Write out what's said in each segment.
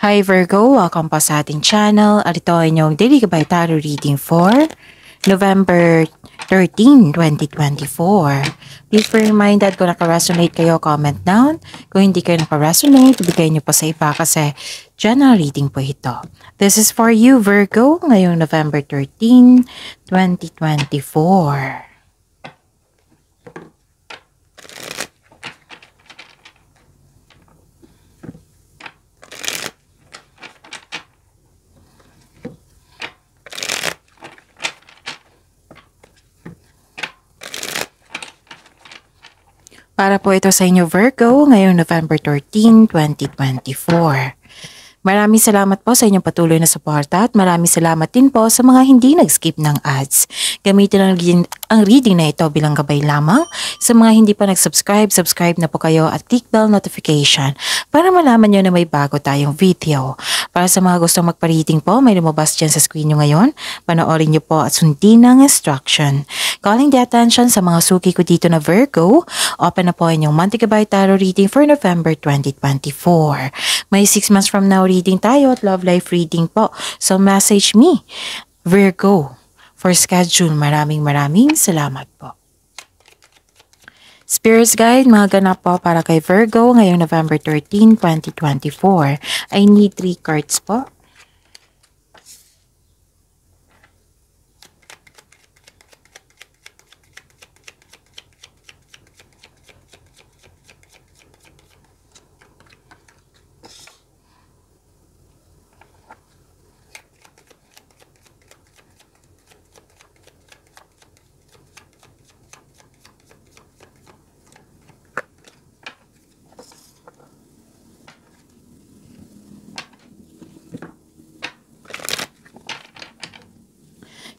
Hi Virgo, welcome po sa ating channel at ito ay inyong daily gabay tarot reading for November 13, 2024. Please be reminded kung naka-resonate kayo, comment down. Kung hindi kayo naka-resonate, ibigay niyo po sa iba kasi general reading po ito. This is for you Virgo ngayong November 13, 2024. Para po ito sa inyo Virgo ngayong November 13, 2024. Maraming salamat po sa inyong patuloy na suporta at maraming salamat din po sa mga hindi nag-skip ng ads. Gamitin ang reading na ito bilang gabay lamang. Sa mga hindi pa nag-subscribe, subscribe na po kayo at click bell notification para malaman nyo na may bago tayong video. Para sa mga gustong magpa-reading po, may lumabas dyan sa screen nyo ngayon. Panoorin nyo po at sundin ang instruction. Calling the attention sa mga suki ko dito na Virgo, open na po inyong monthly gabay tarot reading for November 2024. May 6 months from now reading tayo at love life reading po. So message me, Virgo, for schedule. Maraming salamat po. Spirits Guide, mga ganap po para kay Virgo ngayong November 13, 2024. I need 3 cards po.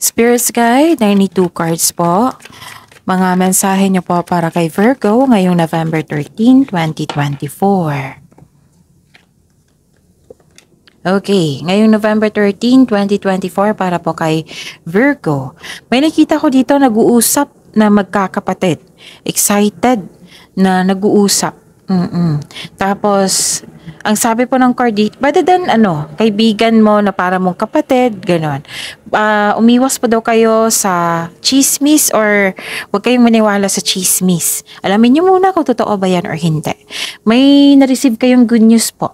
Spirits Guide, 92 cards po. Mga mensahe nyo po para kay Virgo ngayong November 13, 2024. Okay, ngayong November 13, 2024 para po kay Virgo. May nakita ko dito nag-uusap na magkakapatid. Excited na nag-uusap. Tapos, ang sabi po ng card dito, rather than kaibigan mo na para mong kapatid, ganon. Umiwas po daw kayo sa chismis or huwag kayong maniwala sa chismis. Alamin niyo muna kung totoo ba yan or hindi. May na-receive kayong good news po.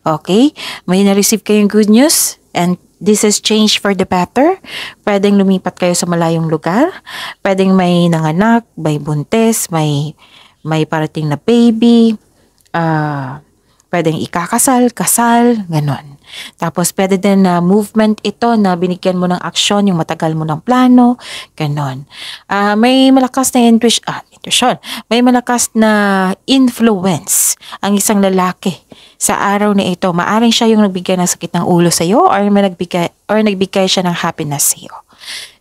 Okay? May na-receive kayong good news and this is change for the better. Pwedeng lumipat kayo sa malayong lugar. Pwedeng may nanganak, may buntis, may parating na baby, pwedeng ikakasal, kasal, ganon. Tapos pwede din na movement ito na binigyan mo ng aksyon, yung matagal mo ng plano, ganon. May malakas na intuition, may malakas na influence ang isang lalaki sa araw na ito. Maaring siya yung nagbigay ng sakit ng ulo sa iyo or nagbigay siya ng happiness sa iyo.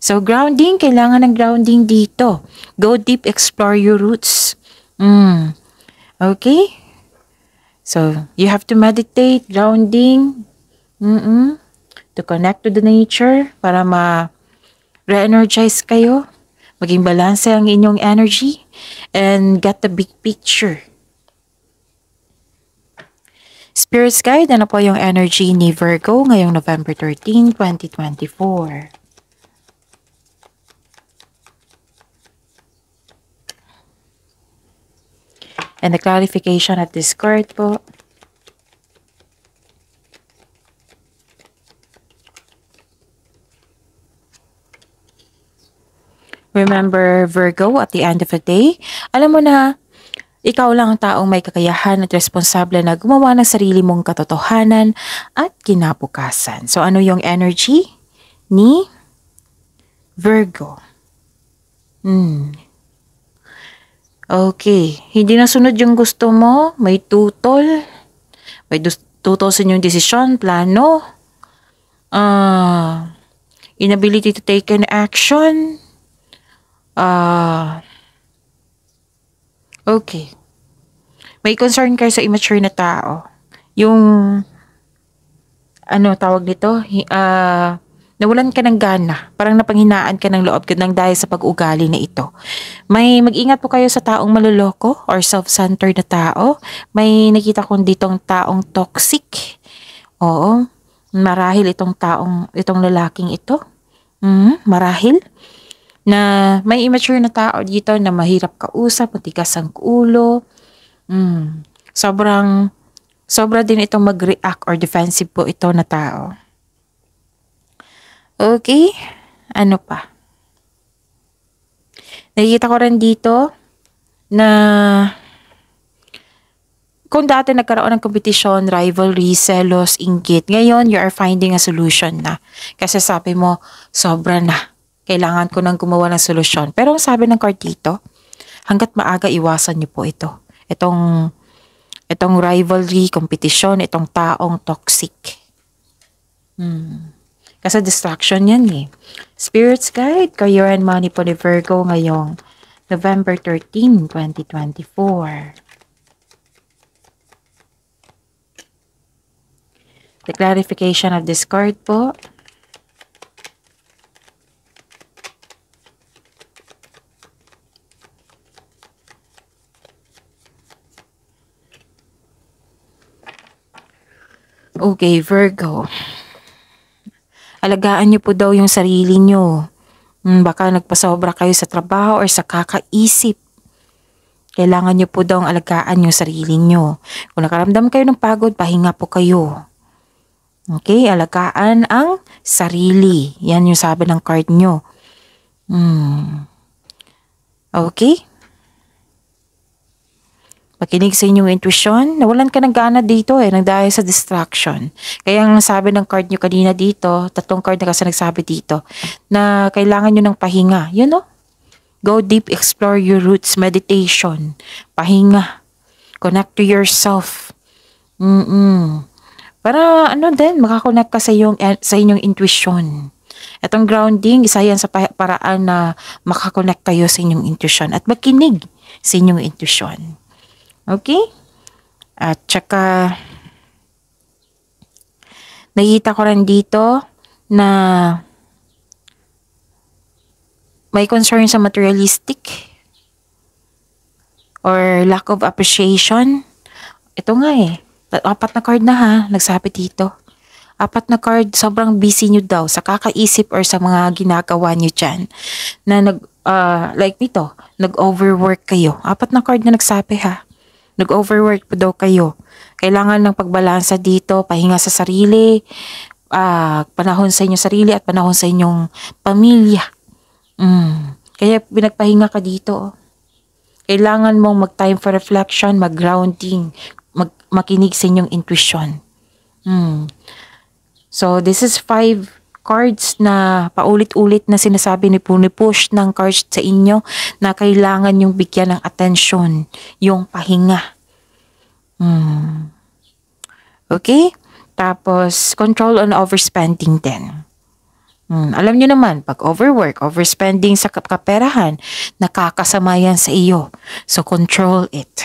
So grounding, kailangan ng grounding dito. Go deep, explore your roots. Okay? So, you have to meditate, grounding, to connect to the nature para ma-re-energize kayo, maging balance ang inyong energy, and get the big picture. Spirits Guide, ano po yung energy ni Virgo ngayong November 13, 2024? And the clarification at this card po. Remember Virgo, at the end of the day, alam mo na ikaw lang ang taong may kakayahan at responsable na gumawa ng sarili mong katotohanan at kinabukasan. So ano yung energy ni Virgo? Okay, hindi nasunod yung gusto mo, may tutol sa inyong desisyon, plano, inability to take an action, okay. May concern kayo sa immature na tao. Yung, tawag nito, nawalan ka ng gana, parang napanghinaan ka ng loob ng dahil sa pag-ugali na ito. May mag-ingat po kayo sa taong maluloko or self-centered na tao. May nakita kong ditong taong toxic. Oo, marahil itong lalaking ito. Marahil na may immature na tao dito na mahirap kausap, matigas ang ulo. Sobra din itong mag-react or defensive po ito na tao. Okay, ano pa? Nakikita ko rin dito na kung dati nagkaroon ng kompetisyon, rivalry, selos, inggit, ngayon you are finding a solution na. Kasi sabi mo, sobra na. Kailangan ko nang gumawa ng solusyon. Pero ang sabi ng card dito, hanggat maaga iwasan niyo po ito. Itong rivalry, kompetisyon, itong taong toxic. Kasi distraction yan eh. Spirits guide, career and money po ni Virgo ngayong November 13, 2024. The clarification of this card po. Okay, Virgo. Alagaan niyo po daw yung sarili niyo. Baka nagpasobra kayo sa trabaho or sa kakaisip. Kailangan niyo po daw alagaan yung sarili niyo. Kung nakaramdam kayo ng pagod, pahinga po kayo. Okay, alagaan ang sarili. Yan yung sabi ng card nyo. Okay? Pakinig sa inyong intuition. Nawalan ka ng gana dito dahil sa distraction. Kaya ang sabi ng card nyo kanina dito, 3 card na kasi nagsabi dito, na kailangan nyo ng pahinga. You know? Go deep, explore your roots, meditation, pahinga, connect to yourself. Para makakonect ka sa inyong intuition. Itong grounding, isa yan sa paraan na makakonect kayo sa inyong intuition at makinig sa inyong intuition. Okay? At saka, nakita ko rin dito na may concern sa materialistic or lack of appreciation. Ito nga 4 na card na nagsabi dito. 4 na card, sobrang busy nyo daw sa kakaisip or sa mga ginagawa nyo dyan. Na like nito, nag-overwork kayo. 4 na card na nagsabi Nag-overwork po daw kayo. Kailangan ng pagbalansa dito, pahinga sa sarili, panahon sa inyong sarili at panahon sa inyong pamilya. Kaya pinagpahinga ka dito. Kailangan mong mag-time for reflection, mag-grounding, makinig sa inyong intuition. So, this is 5 cards na paulit-ulit na sinasabi ni push ng cards sa inyo na kailangan yung bigyan ng atensyon, yung pahinga. Okay? Tapos, control on overspending din. Alam nyo naman, pag overwork, overspending sa kaperahan, nakakasama yan sa iyo. So, control it.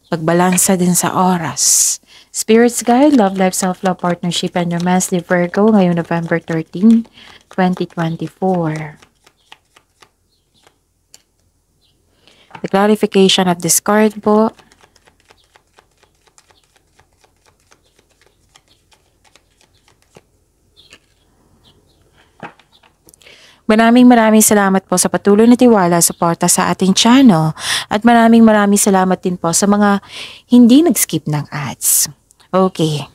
Pagbalansa din sa oras. Spirits Guide, Love Life, Self-Love, Partnership, and Romance ni Virgo ngayong November 13, 2024. The clarification of this card po. Maraming salamat po sa patuloy na tiwala, suporta sa ating channel. At maraming salamat din po sa mga hindi nag-skip ng ads. Okay.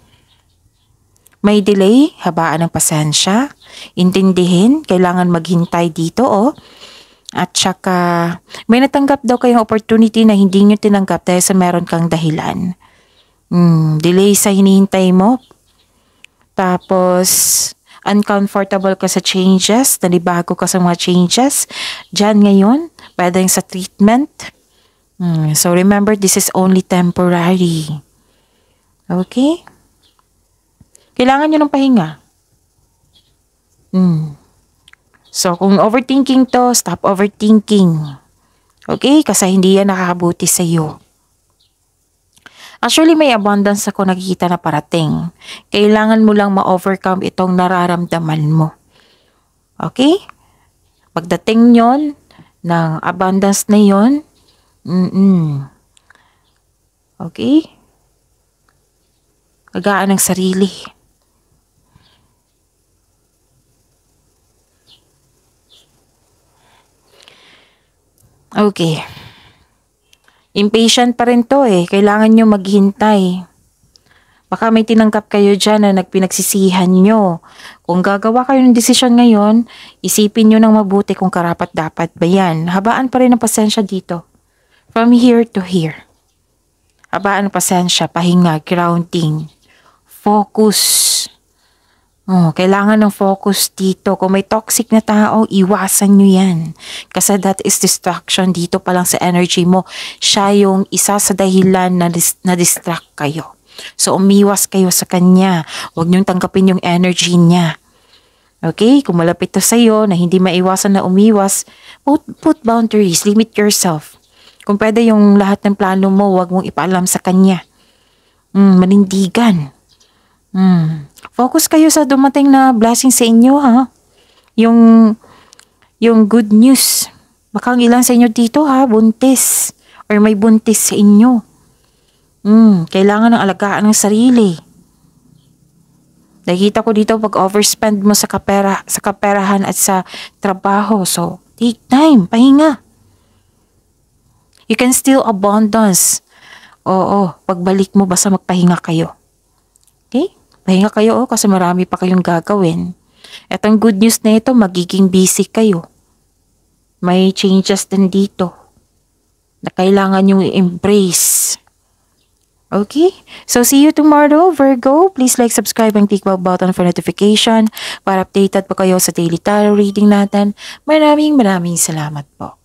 May delay, habaan ng pasensya. Intindihin, kailangan maghintay dito At saka, may natanggap daw kayong opportunity na hindi nyo tinanggap dahil sa meron kang dahilan. Delay sa hinihintay mo. Tapos, uncomfortable ka sa changes, nalibago ka sa mga changes, dyan ngayon, pwedeng sa treatment. So remember, this is only temporary. Okay? Kailangan nyo ng pahinga. So kung overthinking to, stop overthinking. Okay? Kasi hindi yan nakakabuti sa iyo. Actually, may abundance ako nakikita na parating. Kailangan mo lang ma-overcome itong nararamdaman mo. Okay? Pagdating nyon, ng abundance na yon, okay? Alagaan ng sarili. Okay. Impatient pa rin to eh. Kailangan nyo maghintay. Baka may tinanggap kayo dyan na nagpinagsisihan nyo. Kung gagawa kayo ng desisyon ngayon, isipin nyo ng mabuti kung karapat dapat ba yan. Habaan pa rin ang pasensya dito. From here to here. Habaan ang pasensya, pahinga, grounding. Focus. Kailangan ng focus dito. Kung may toxic na tao, iwasan nyo yan. Kasi that is distraction dito pa lang sa energy mo. Siya yung isa sa dahilan na distract kayo. So, umiwas kayo sa kanya. Huwag niyong tanggapin yung energy niya. Okay? Kung malapit to sa'yo na hindi maiwasan na umiwas, put boundaries. Limit yourself. Kung pwede yung lahat ng plano mo, huwag mong ipaalam sa kanya. Manindigan. Focus kayo sa dumating na blessing sa inyo, ha? Yung good news. Baka ang ilan sa inyo dito, ha? Buntis. Or may buntis sa inyo. Kailangan ng alagaan ng sarili. Nakita ko dito pag overspend mo sa kaperahan at sa trabaho. So, take time. Pahinga. You can still abundance. Oo, pagbalik mo basta magpahinga kayo. Okay? Pahinga kayo kasi marami pa kayong gagawin. At ang good news na ito, magiging busy kayo. May changes din dito na kailangan yung embrace. Okay? So, see you tomorrow, Virgo. Please like, subscribe, and click bell button for notification para updated po kayo sa daily tarot reading natin. Maraming salamat po.